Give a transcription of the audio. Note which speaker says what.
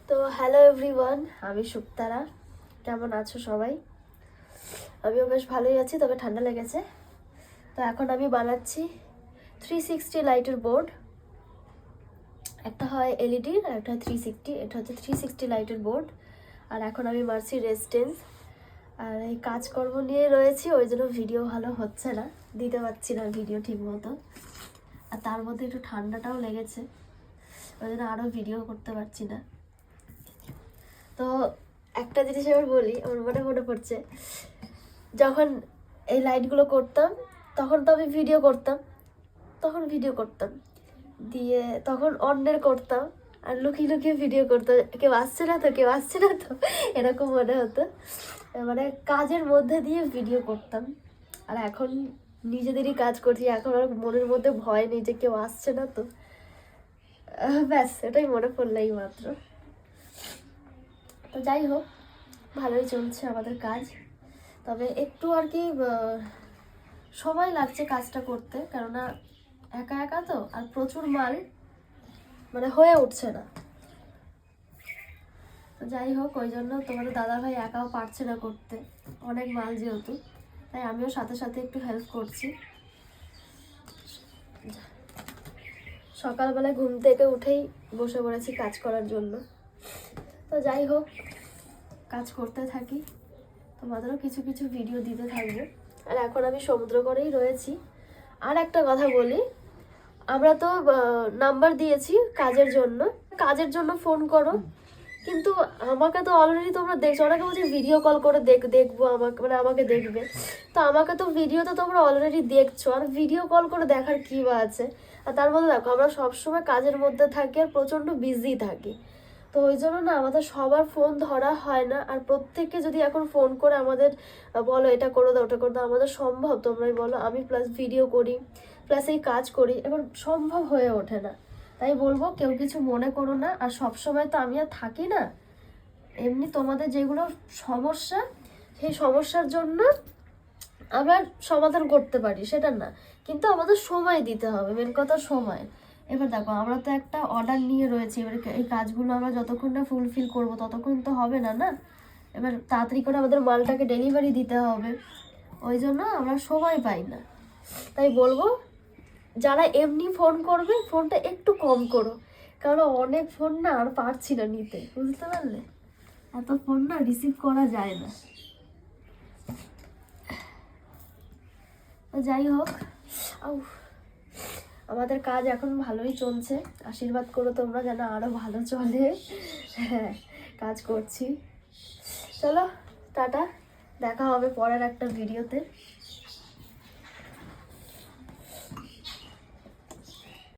Speaker 1: তো hello everyone, আমি সুক্তারা। কেমন আছো সবাই? আমিও বেশ ভালোই আছি, তবে ঠান্ডা লেগেছে। তো এখন আমি বানাচ্ছি 360 লাইটের বোর্ড। একটা হয় এলইডির আর একটা হয় 360। এটা হচ্ছে 360 লাইটের বোর্ড। আর এখন আমি মারছি রেজিস্ট্যান্স। আর এই কাজকর্ম নিয়ে রয়েছি, ওই জন্য ভিডিও ভালো হচ্ছে না, দিতে পারছি না ভিডিও ঠিক মতো। আর তার মধ্যে একটু ঠান্ডাটাও লেগেছে, ওই জন্য আরও ভিডিও করতে পারছি না। তো একটা জিনিস এবার বলি, আমার মনে পড়ছে, যখন এই লাইটগুলো করতাম তখন তো আমি ভিডিও করতাম, দিয়ে তখন অন্যের করতাম আর লুকিয়ে লুকিয়ে ভিডিও করতাম, কেউ আসছে না তো এরকম মনে হতো। মানে কাজের মধ্যে দিয়ে ভিডিও করতাম। আর এখন নিজেদেরই কাজ করছি, এখন আর মনের মধ্যে ভয় নেই যে কেউ আসছে না তো। ব্যাস, এটাই মনে পড়লো এই মাত্র। তো যাই হোক, ভালোই চলছে আমাদের কাজ। তবে একটু আর কি সময় লাগছে কাজটা করতে, কেননা একা একা তো, আর প্রচুর মাল, মানে হয়ে উঠছে না। তো যাই হোক, ওই জন্য তোমাদের দাদাভাই একাও পারছে না করতে, অনেক মাল যেহেতু, তাই আমিও সাথে সাথে একটু হেল্প করছি। সকালবেলায় ঘুম থেকে উঠেই বসে পড়েছি কাজ করার জন্য। তো যাই হোক, কাজ করতে থাকি, তোমাদেরও কিছু কিছু ভিডিও দিতে থাকবো। আর এখন আমি সমুদ্র করেই রয়েছি। আর একটা কথা বলি, আমরা তো নাম্বার দিয়েছি কাজের জন্য ফোন করো, কিন্তু আমাকে তো অলরেডি তোমরা দেখছো, অনেকে বলছে ভিডিও কল করে দেখবো আমাকে, মানে আমাকে দেখবে। তো আমাকে তো ভিডিওতে তোমরা অলরেডি দেখছো, আর ভিডিও কল করে দেখার কী বা আছে? আর তার মধ্যে দেখো, আমরা সবসময় কাজের মধ্যে থাকি আর প্রচণ্ড বিজি থাকি। তো ওই জন্য না আমাদের সবার ফোন ধরা হয় না। আর প্রত্যেককে যদি এখন ফোন করে আমাদের বলো এটা করে দাও ওটা করে দাও, আমাদের সম্ভব? তোমরাই বলো। আমি প্লাস ভিডিও করি প্লাস এই কাজ করি, এবার সম্ভব হয়ে ওঠে না। তাই বলবো, কেউ কিছু মনে করো না। আর সবসময় তো আমি আর থাকি না, এমনি তোমাদের যেগুলো সমস্যা, সেই সমস্যার জন্য আমরা সমাধান করতে পারি, সেটা না, কিন্তু আমাদের সময় দিতে হবে, মেন কথা সময়। এবার দেখো, আমরা তো একটা অর্ডার নিয়ে রয়েছি, এবার এই কাজগুলো আমরা যতক্ষণ না ফুলফিল করবো ততক্ষণ তো হবে না না। এবার তাড়াতাড়ি করে আমাদের মালটাকে ডেলিভারি দিতে হবে, ওই জন্য আমরা সময় পাই না। তাই বলবো, যারা এমনি ফোন করবে ফোনটা একটু কম করো, কারণ অনেক ফোন না আর পারছি না নিতে, বুঝতে পারলে? এত ফোন না রিসিভ করা যায় না। যাই হোক, আমাদের কাজ এখন ভালোই চলছে, আশীর্বাদ করো তোমরা যেন আরো ভালো চলে। হ্যাঁ, কাজ করছি। চলো টাটা, দেখা হবে পরের একটা ভিডিওতে।